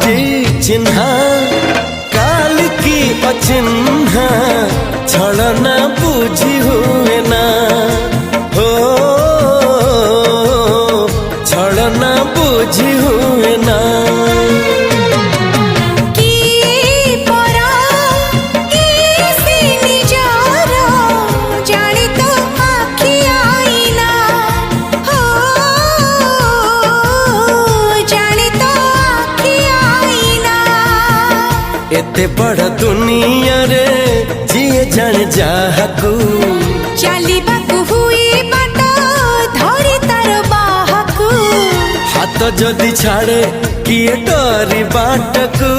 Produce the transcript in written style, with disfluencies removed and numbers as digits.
आजी चिन्हा काल की अचिन्हा छलना बुझी हुए ना हो छलना बुझी हुए ना एते बड़ दुनिया रे जिए जान जाहकू चलिबाकू हुई बाट धरी तार बाहकू हाथ जदि छाड़े किए डरी बाटकू।